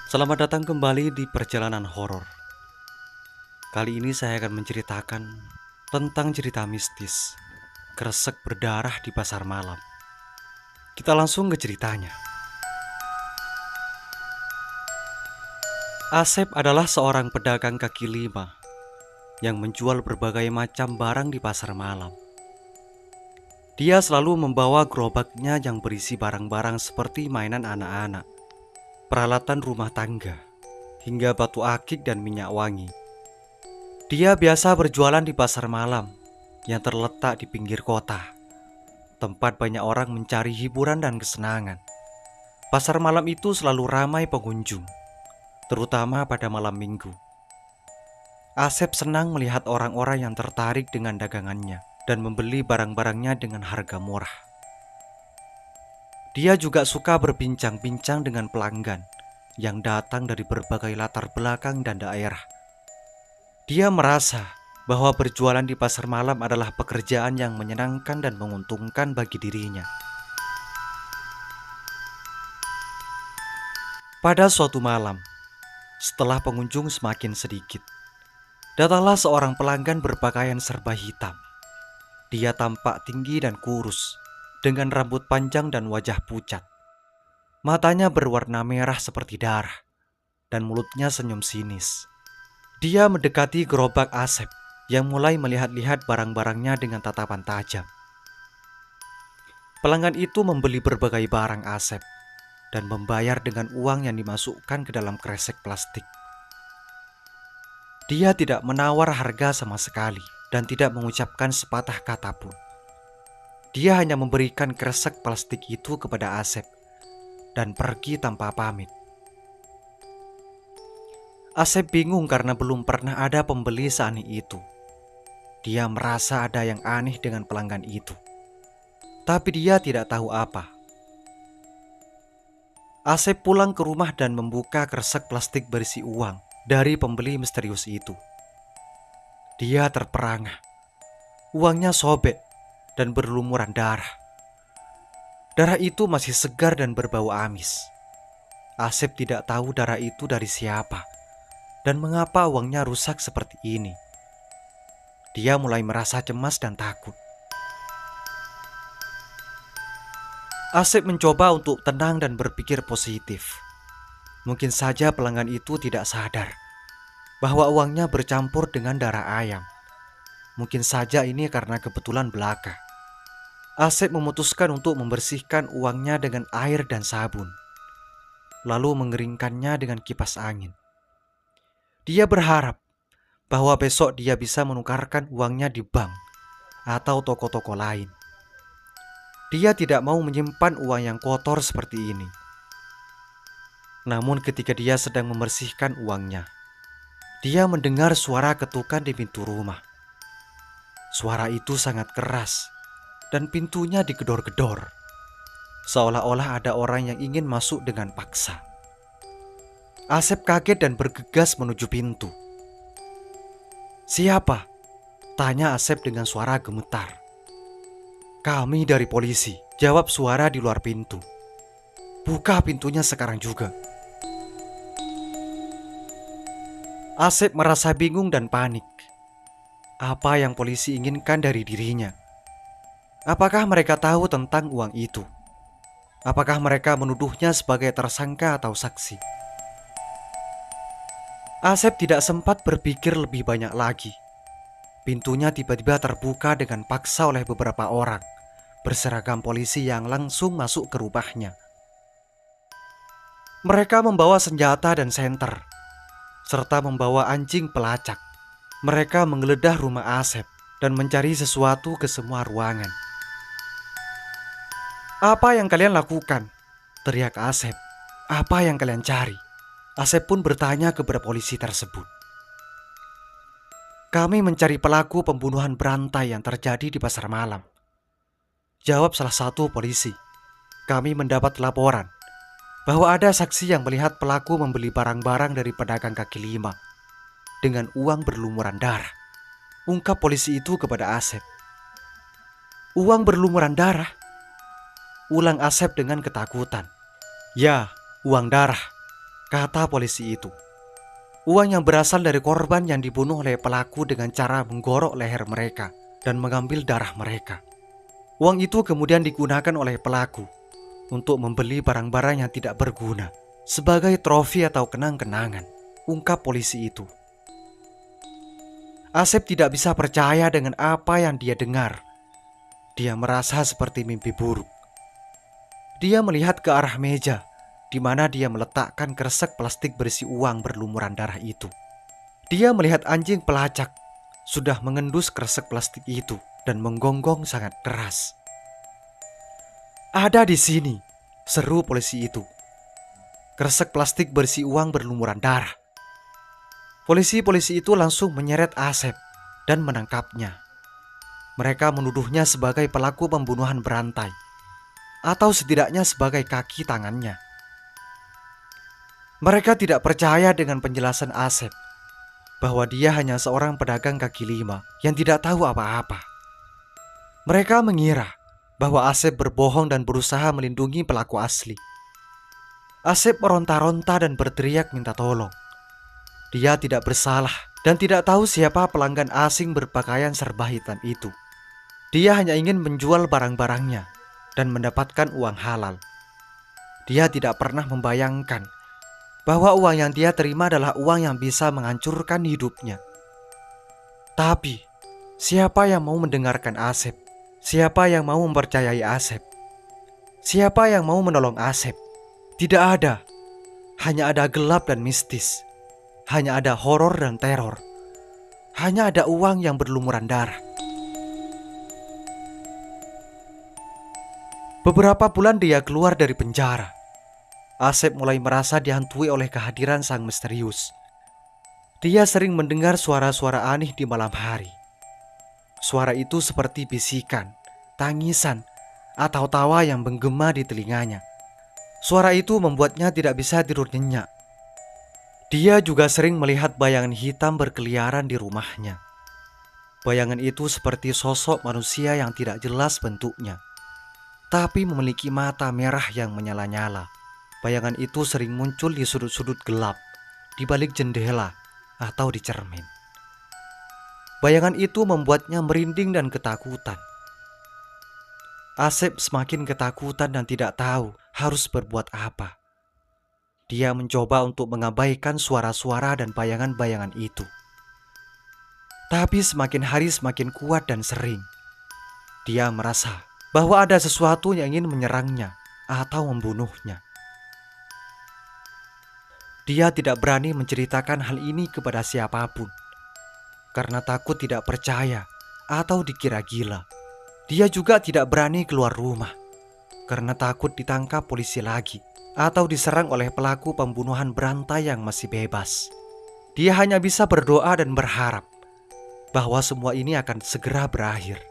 Selamat datang kembali di perjalanan horor. Kali ini saya akan menceritakan tentang cerita mistis Kresek berdarah di pasar malam. Kita langsung ke ceritanya. Asep adalah seorang pedagang kaki lima yang menjual berbagai macam barang di pasar malam. Dia selalu membawa gerobaknya yang berisi barang-barang seperti mainan anak-anak, peralatan rumah tangga, hingga batu akik dan minyak wangi. Dia biasa berjualan di pasar malam yang terletak di pinggir kota, tempat banyak orang mencari hiburan dan kesenangan. Pasar malam itu selalu ramai pengunjung, terutama pada malam minggu. Asep senang melihat orang-orang yang tertarik dengan dagangannya dan membeli barang-barangnya dengan harga murah. Dia juga suka berbincang-bincang dengan pelanggan yang datang dari berbagai latar belakang dan daerah. Dia merasa bahwa berjualan di pasar malam adalah pekerjaan yang menyenangkan dan menguntungkan bagi dirinya. Pada suatu malam, setelah pengunjung semakin sedikit, datanglah seorang pelanggan berpakaian serba hitam. Dia tampak tinggi dan kurus, dengan rambut panjang dan wajah pucat. Matanya berwarna merah seperti darah, dan mulutnya senyum sinis. Dia mendekati gerobak Asep yang mulai melihat-lihat barang-barangnya dengan tatapan tajam. Pelanggan itu membeli berbagai barang Asep dan membayar dengan uang yang dimasukkan ke dalam kresek plastik. Dia tidak menawar harga sama sekali dan tidak mengucapkan sepatah kata pun. Dia hanya memberikan kresek plastik itu kepada Asep dan pergi tanpa pamit. Asep bingung karena belum pernah ada pembeli seaneh itu. Dia merasa ada yang aneh dengan pelanggan itu, tapi dia tidak tahu apa. Asep pulang ke rumah dan membuka kresek plastik berisi uang dari pembeli misterius itu. Dia terperangah. Uangnya sobek dan berlumuran darah. Darah itu masih segar dan berbau amis. Asep tidak tahu darah itu dari siapa dan mengapa uangnya rusak seperti ini. Dia mulai merasa cemas dan takut. Asep mencoba untuk tenang dan berpikir positif. Mungkin saja pelanggan itu tidak sadar bahwa uangnya bercampur dengan darah ayam. Mungkin saja ini karena kebetulan belaka. Asep memutuskan untuk membersihkan uangnya dengan air dan sabun, lalu mengeringkannya dengan kipas angin. Dia berharap bahwa besok dia bisa menukarkan uangnya di bank atau toko-toko lain. Dia tidak mau menyimpan uang yang kotor seperti ini. Namun ketika dia sedang membersihkan uangnya, dia mendengar suara ketukan di pintu rumah. Suara itu sangat keras dan pintunya digedor-gedor, seolah-olah ada orang yang ingin masuk dengan paksa. Asep kaget dan bergegas menuju pintu. "Siapa?" tanya Asep dengan suara gemetar. "Kami dari polisi," jawab suara di luar pintu. "Buka pintunya sekarang juga." Asep merasa bingung dan panik. Apa yang polisi inginkan dari dirinya? Apakah mereka tahu tentang uang itu? Apakah mereka menuduhnya sebagai tersangka atau saksi? Asep tidak sempat berpikir lebih banyak lagi. Pintunya tiba-tiba terbuka dengan paksa oleh beberapa orang berseragam polisi yang langsung masuk ke rumahnya. Mereka membawa senjata dan senter, serta membawa anjing pelacak. Mereka menggeledah rumah Asep dan mencari sesuatu ke semua ruangan. "Apa yang kalian lakukan?" teriak Asep. "Apa yang kalian cari?" Asep pun bertanya kepada polisi tersebut. "Kami mencari pelaku pembunuhan berantai yang terjadi di pasar malam," jawab salah satu polisi. "Kami mendapat laporan bahwa ada saksi yang melihat pelaku membeli barang-barang dari pedagang kaki lima dengan uang berlumuran darah," ungkap polisi itu kepada Asep. "Uang berlumuran darah?" ulang Asep dengan ketakutan. "Ya, uang darah. kata polisi itu. Uang yang berasal dari korban yang dibunuh oleh pelaku dengan cara menggorok leher mereka dan mengambil darah mereka. Uang itu kemudian digunakan oleh pelaku untuk membeli barang-barang yang tidak berguna sebagai trofi atau kenang-kenangan, ungkap polisi itu. Asep tidak bisa percaya dengan apa yang dia dengar. Dia merasa seperti mimpi buruk. Dia melihat ke arah meja di mana dia meletakkan kresek plastik berisi uang berlumuran darah itu. Dia melihat anjing pelacak sudah mengendus kresek plastik itu dan menggonggong sangat keras. "Ada di sini," seru polisi itu. Kresek plastik berisi uang berlumuran darah. Polisi-polisi itu langsung menyeret Asep dan menangkapnya. Mereka menuduhnya sebagai pelaku pembunuhan berantai, atau setidaknya sebagai kaki tangannya. Mereka tidak percaya dengan penjelasan Asep bahwa dia hanya seorang pedagang kaki lima yang tidak tahu apa-apa. Mereka mengira bahwa Asep berbohong dan berusaha melindungi pelaku asli. Asep meronta-ronta dan berteriak minta tolong. Dia tidak bersalah dan tidak tahu siapa pelanggan asing berpakaian serba hitam itu. Dia hanya ingin menjual barang-barangnya dan mendapatkan uang halal. Dia tidak pernah membayangkan bahwa uang yang dia terima adalah uang yang bisa menghancurkan hidupnya. Tapi, siapa yang mau mendengarkan Asep? Siapa yang mau mempercayai Asep? Siapa yang mau menolong Asep? Tidak ada. Hanya ada gelap dan mistis. Hanya ada horor dan teror. Hanya ada uang yang berlumuran darah. Beberapa bulan dia keluar dari penjara. Asep mulai merasa dihantui oleh kehadiran sang misterius. Dia sering mendengar suara-suara aneh di malam hari. Suara itu seperti bisikan, tangisan, atau tawa yang menggema di telinganya. Suara itu membuatnya tidak bisa tidur nyenyak. Dia juga sering melihat bayangan hitam berkeliaran di rumahnya. Bayangan itu seperti sosok manusia yang tidak jelas bentuknya, tapi memiliki mata merah yang menyala-nyala. Bayangan itu sering muncul di sudut-sudut gelap, di balik jendela, atau di cermin. Bayangan itu membuatnya merinding dan ketakutan. Asep semakin ketakutan dan tidak tahu harus berbuat apa. Dia mencoba untuk mengabaikan suara-suara dan bayangan-bayangan itu. Tapi semakin hari semakin kuat dan sering. Dia merasa bahwa ada sesuatu yang ingin menyerangnya atau membunuhnya. Dia tidak berani menceritakan hal ini kepada siapapun karena takut tidak percaya atau dikira gila. Dia juga tidak berani keluar rumah karena takut ditangkap polisi lagi atau diserang oleh pelaku pembunuhan berantai yang masih bebas. Dia hanya bisa berdoa dan berharap bahwa semua ini akan segera berakhir.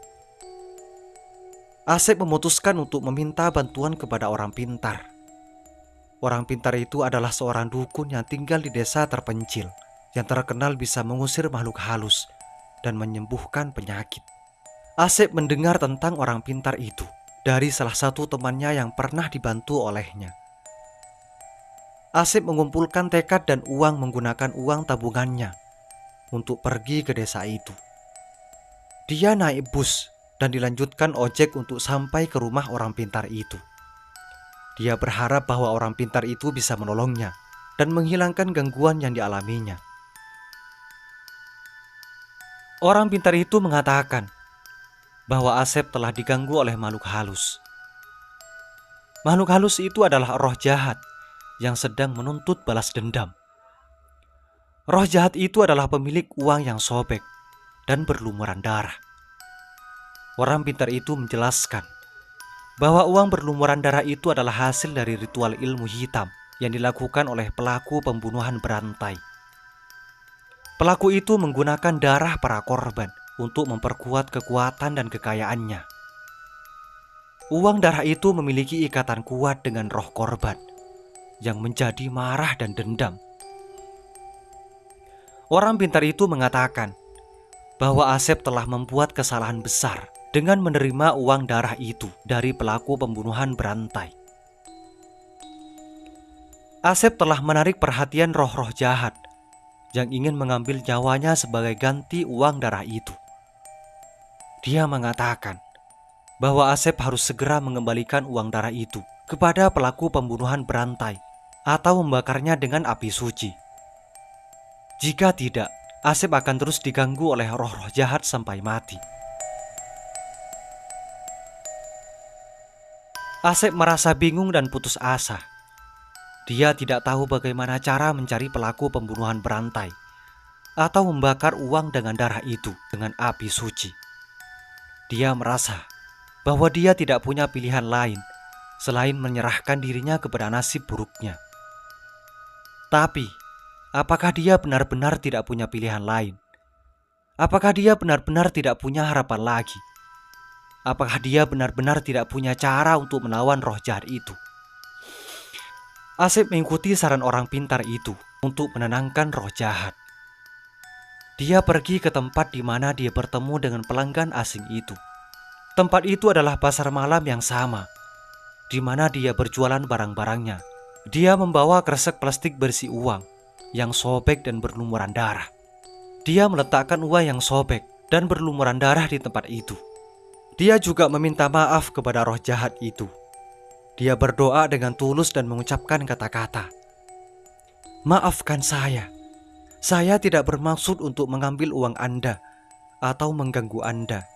Asep memutuskan untuk meminta bantuan kepada orang pintar. Orang pintar itu adalah seorang dukun yang tinggal di desa terpencil, yang terkenal bisa mengusir makhluk halus dan menyembuhkan penyakit. Asep mendengar tentang orang pintar itu dari salah satu temannya yang pernah dibantu olehnya. Asep mengumpulkan tekad dan uang menggunakan uang tabungannya untuk pergi ke desa itu. Dia naik bus dan dilanjutkan ojek untuk sampai ke rumah orang pintar itu. Dia berharap bahwa orang pintar itu bisa menolongnya dan menghilangkan gangguan yang dialaminya. Orang pintar itu mengatakan bahwa Asep telah diganggu oleh makhluk halus. Makhluk halus itu adalah roh jahat yang sedang menuntut balas dendam. Roh jahat itu adalah pemilik uang yang sobek dan berlumuran darah. Orang pintar itu menjelaskan bahwa uang berlumuran darah itu adalah hasil dari ritual ilmu hitam yang dilakukan oleh pelaku pembunuhan berantai. Pelaku itu menggunakan darah para korban untuk memperkuat kekuatan dan kekayaannya. Uang darah itu memiliki ikatan kuat dengan roh korban yang menjadi marah dan dendam. Orang pintar itu mengatakan bahwa Asep telah membuat kesalahan besar dengan menerima uang darah itu dari pelaku pembunuhan berantai. Asep telah menarik perhatian roh-roh jahat yang ingin mengambil nyawanya sebagai ganti uang darah itu. Dia mengatakan bahwa Asep harus segera mengembalikan uang darah itu kepada pelaku pembunuhan berantai atau membakarnya dengan api suci. Jika tidak, Asep akan terus diganggu oleh roh-roh jahat sampai mati. Asep merasa bingung dan putus asa. Dia tidak tahu bagaimana cara mencari pelaku pembunuhan berantai atau membakar uang dengan darah itu dengan api suci. Dia merasa bahwa dia tidak punya pilihan lain selain menyerahkan dirinya kepada nasib buruknya. Tapi, apakah dia benar-benar tidak punya pilihan lain? Apakah dia benar-benar tidak punya harapan lagi? Apakah dia benar-benar tidak punya cara untuk melawan roh jahat itu? Asep mengikuti saran orang pintar itu untuk menenangkan roh jahat. Dia pergi ke tempat di mana dia bertemu dengan pelanggan asing itu. Tempat itu adalah pasar malam yang sama, di mana dia berjualan barang-barangnya. Dia membawa kresek plastik berisi uang yang sobek dan berlumuran darah. Dia meletakkan uang yang sobek dan berlumuran darah di tempat itu. Dia juga meminta maaf kepada roh jahat itu. Dia berdoa dengan tulus dan mengucapkan kata-kata, "Maafkan saya. Saya tidak bermaksud untuk mengambil uang Anda atau mengganggu Anda.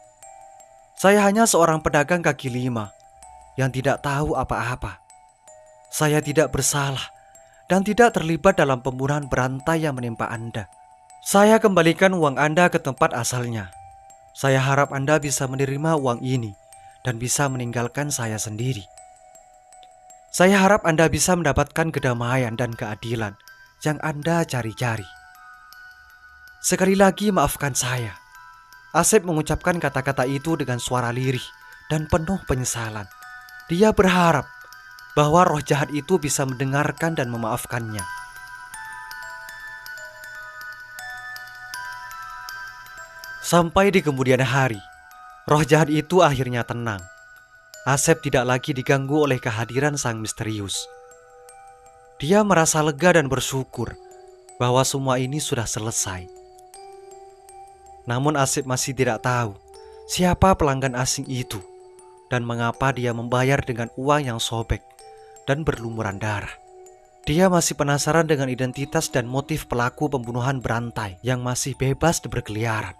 Saya hanya seorang pedagang kaki lima yang tidak tahu apa-apa. Saya tidak bersalah dan tidak terlibat dalam pembunuhan berantai yang menimpa Anda. Saya kembalikan uang Anda ke tempat asalnya. Saya harap Anda bisa menerima uang ini dan bisa meninggalkan saya sendiri. Saya harap Anda bisa mendapatkan kedamaian dan keadilan yang Anda cari-cari. Sekali lagi maafkan saya." Asep mengucapkan kata-kata itu dengan suara lirih dan penuh penyesalan. Dia berharap bahwa roh jahat itu bisa mendengarkan dan memaafkannya. Sampai di kemudian hari, roh jahat itu akhirnya tenang. Asep tidak lagi diganggu oleh kehadiran sang misterius. Dia merasa lega dan bersyukur bahwa semua ini sudah selesai. Namun Asep masih tidak tahu siapa pelanggan asing itu dan mengapa dia membayar dengan uang yang sobek dan berlumuran darah. Dia masih penasaran dengan identitas dan motif pelaku pembunuhan berantai yang masih bebas berkeliaran.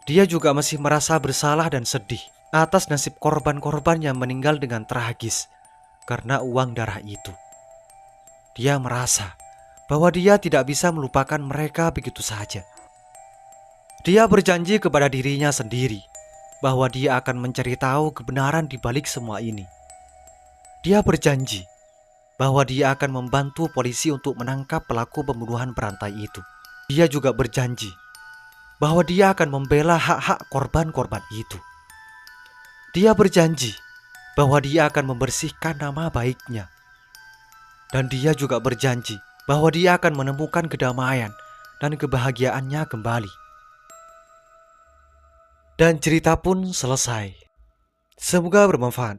Dia juga masih merasa bersalah dan sedih atas nasib korban-korban yang meninggal dengan tragis karena uang darah itu. Dia merasa bahwa dia tidak bisa melupakan mereka begitu saja. Dia berjanji kepada dirinya sendiri bahwa dia akan mencari tahu kebenaran di balik semua ini. Dia berjanji bahwa dia akan membantu polisi untuk menangkap pelaku pembunuhan berantai itu. Dia juga berjanji bahwa dia akan membela hak-hak korban-korban itu. Dia berjanji bahwa dia akan membersihkan nama baiknya. Dan dia juga berjanji bahwa dia akan menemukan kedamaian dan kebahagiaannya kembali. Dan cerita pun selesai. Semoga bermanfaat.